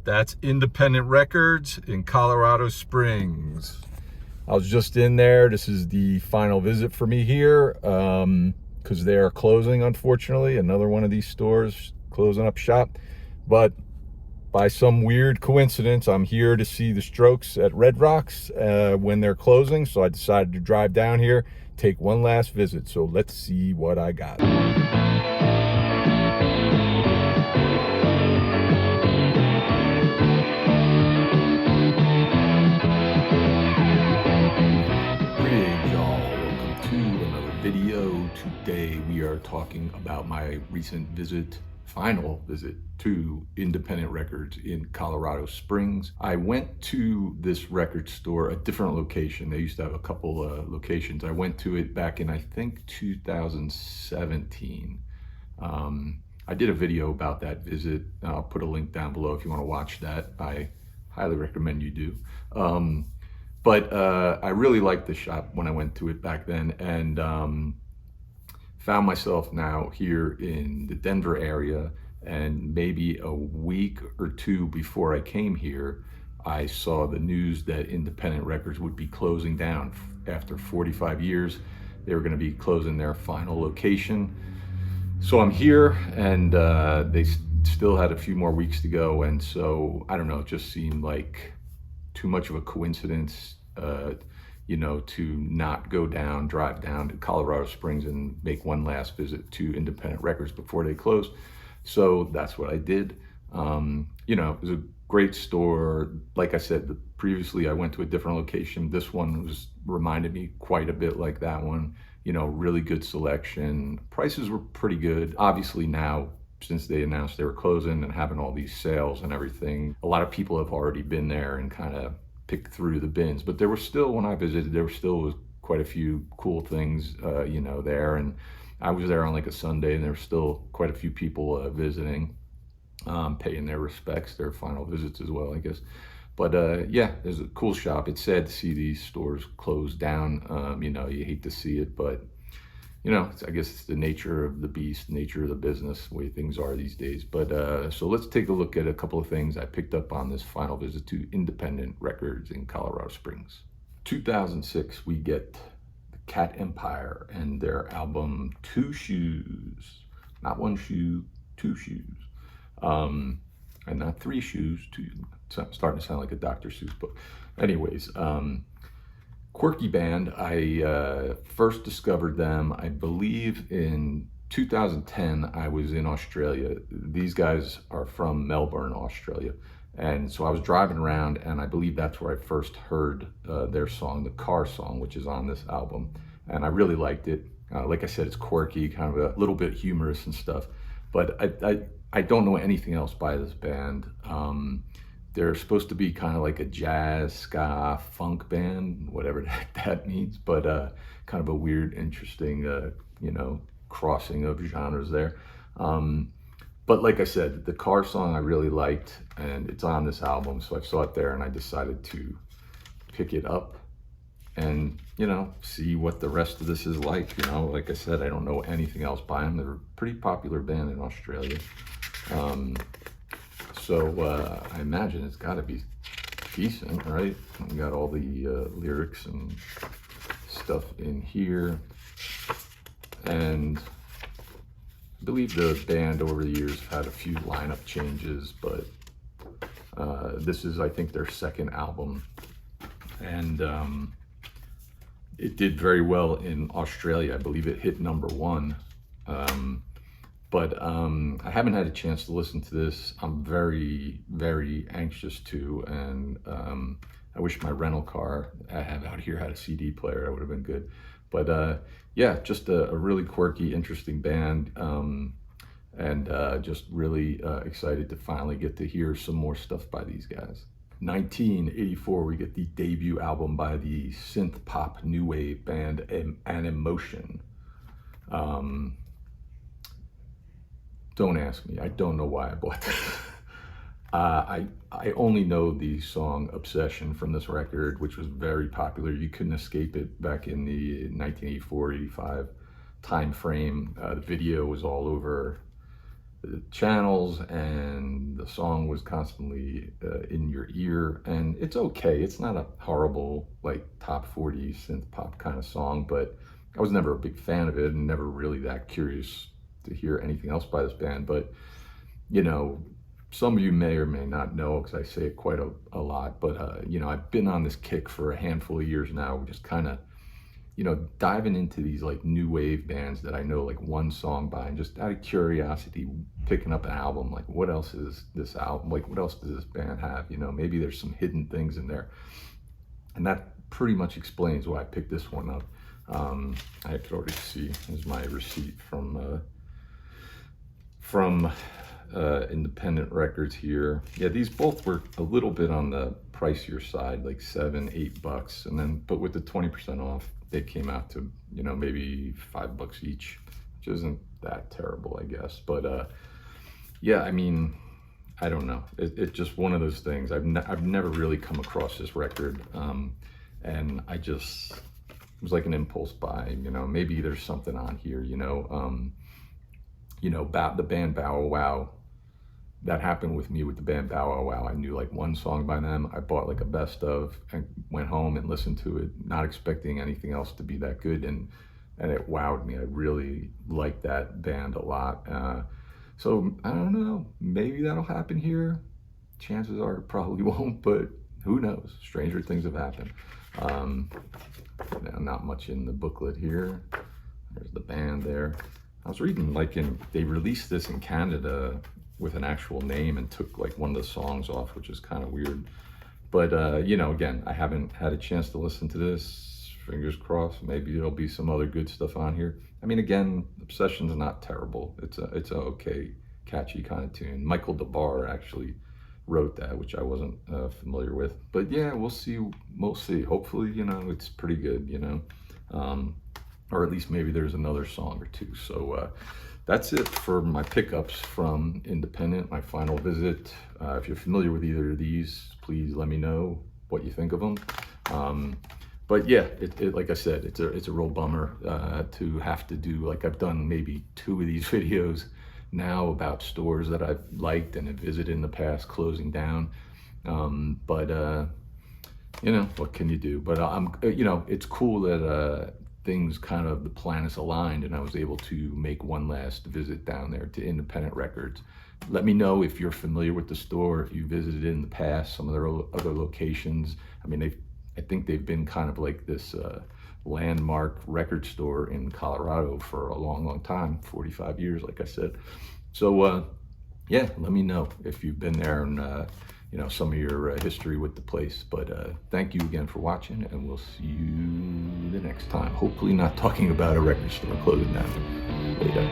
That's Independent Records in Colorado Springs. I was just in there. This is the final visit for me here because they are closing, unfortunately. Another one of these stores closing up shop. But by some weird coincidence, I'm here to see the Strokes at Red Rocks when they're closing. So I decided to drive down here, take one last visit. So let's see what I got. Video. Today we are talking about my recent final visit to Independent Records in Colorado Springs. I went to this record store, a different location. They used to have a couple locations. I went to it back in, I think, 2017. I did a video about that visit. I'll put a link down below if you want to watch that. I highly recommend you do. But I really liked the shop when I went to it back then, and found myself now here in the Denver area. And maybe a week or two before I came here, I saw the news that Independent Records would be closing down. After 45 years, they were going to be closing their final location. So I'm here, and they still had a few more weeks to go. And so, I don't know, it just seemed like too much of a coincidence, you know, to not drive down to Colorado Springs and make one last visit to Independent Records before they close. So that's what I did. You know, it was a great store. Like I said, previously I went to a different location. This one reminded me quite a bit like that one. You know, really good selection. Prices were pretty good. Obviously now, since they announced they were closing and having all these sales and everything, a lot of people have already been there and kind of picked through the bins. But there were still, when I visited, there was quite a few cool things, you know, there. And I was there on like a Sunday, and there were still quite a few people visiting, paying their respects, their final visits as well, I guess. But yeah, there's a cool shop. It's sad to see these stores close down. You know, you hate to see it, but you know, I guess it's the nature of the beast, nature of the business, the way things are these days. But so let's take a look at a couple of things I picked up on this final visit to Independent Records in Colorado Springs. 2006, we get the Cat Empire and their album Two Shoes. Not one shoe, two shoes. And not three shoes, two. It's starting to sound like a Dr. Seuss book. Anyways, quirky band. I first discovered them, I believe, in 2010. I was in Australia. These guys are from Melbourne, Australia. And so I was driving around, and I believe that's where I first heard their song, the Car Song, which is on this album. And I really liked it. Like I said, it's quirky, kind of a little bit humorous and stuff. But I don't know anything else by this band. They're supposed to be kind of like a jazz, ska, funk band, whatever that means, but kind of a weird, interesting, you know, crossing of genres there. But like I said, the Car Song I really liked, and it's on this album, so I saw it there, and I decided to pick it up and, you know, see what the rest of this is like. You know, like I said, I don't know anything else by them. They're a pretty popular band in Australia. So I imagine it's got to be decent, right? We got all the lyrics and stuff in here. And I believe the band over the years had a few lineup changes, but this is, I think, their second album. And it did very well in Australia. I believe it hit #1. But I haven't had a chance to listen to this. I'm very, very anxious to, and I wish my rental car I have out here had a CD player. That would have been good. But yeah, just a really quirky, interesting band, and just really excited to finally get to hear some more stuff by these guys. 1984, we get the debut album by the synth pop new wave band Animotion. Don't ask me. I don't know why I bought that. I only know the song Obsession from this record, which was very popular. You couldn't escape it back in the 1984-85 time frame. The video was all over the channels, and the song was constantly in your ear. And it's okay. It's not a horrible, like, top 40 synth pop kind of song, but I was never a big fan of it and never really that curious to hear anything else by this band. But, you know, some of you may or may not know, because I say it quite a lot, but, you know, I've been on this kick for a handful of years now, just kind of, you know, diving into these like new wave bands that I know like one song by, and just out of curiosity, picking up an album, like what else is this album, like what else does this band have, you know, maybe there's some hidden things in there. And that pretty much explains why I picked this one up. I could already see, is my receipt from Independent Records here. Yeah, these both were a little bit on the pricier side, like $7-8, and then but with the 20% off, they came out to, you know, maybe $5 each, which isn't that terrible, I guess. But yeah, I mean, I don't know. It's just one of those things. I've never really come across this record, and I just, it was like an impulse buy. You know, maybe there's something on here. You know, the band Bow Wow Wow. That happened with me with the band Bow Wow Wow. I knew like one song by them. I bought like a best of and went home and listened to it, not expecting anything else to be that good, and it wowed me. I really liked that band a lot. So I don't know, maybe that'll happen here. Chances are it probably won't, but who knows? Stranger things have happened. Not much in the booklet here. There's the band there. I was reading like they released this in Canada with an actual name and took like one of the songs off, which is kind of weird. But you know, again, I haven't had a chance to listen to this. Fingers crossed, maybe there'll be some other good stuff on here. I mean, again, Obsession's not terrible. It's a okay, catchy kind of tune. Michael DeBar actually wrote that, which I wasn't familiar with. But yeah, we'll see. We'll see. Hopefully, you know, it's pretty good, you know. Or at least maybe there's another song or two. So that's it for my pickups from Independent, my final visit. If you're familiar with either of these, please let me know what you think of them. But yeah, like I said, it's a real bummer to have to do, like I've done maybe 2 of these videos now about stores that I've liked and have visited in the past closing down. But you know, what can you do? But you know, it's cool that things kind of, the planets aligned, and I was able to make one last visit down there to Independent Records. Let me know if you're familiar with the store, if you visited in the past, some of their other locations. I mean, I think they've been kind of like this landmark record store in Colorado for a long, long time, 45 years, like I said. So yeah, let me know if you've been there and you know, some of your history with the place. But thank you again for watching, and we'll see you the next time. Hopefully not talking about a record store closing down. Later.